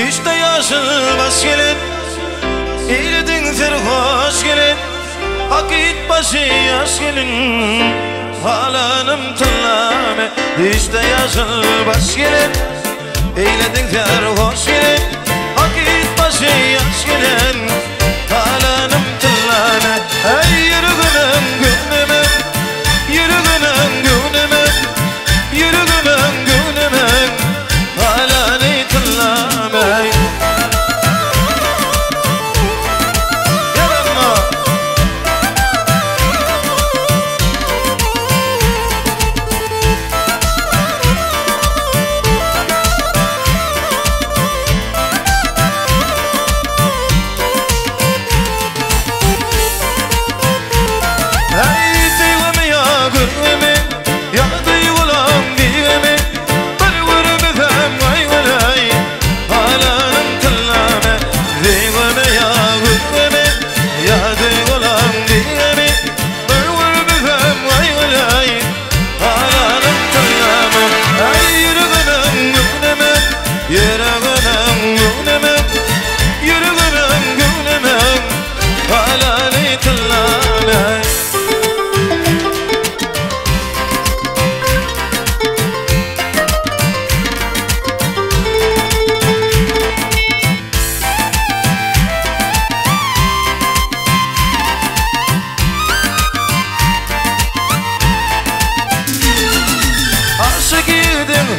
İşte yaşılmaz gelin, eyledin serhoş gelin, akit başı yaş gelin, halanım tınlame. İşte yaşılmaz gelin, eyledin serhoş gelin, akit başı yaş gelin, halanım tınlame. Ey yürügünün günüme, yürügünün günüme, yürügünün günüme, halanı tınlame.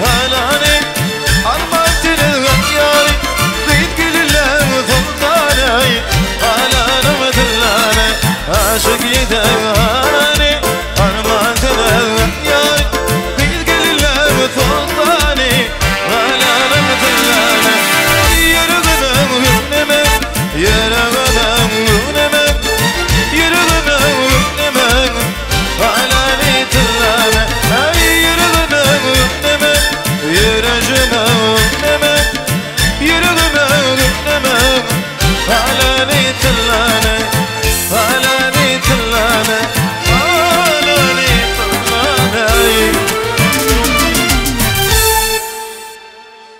Halane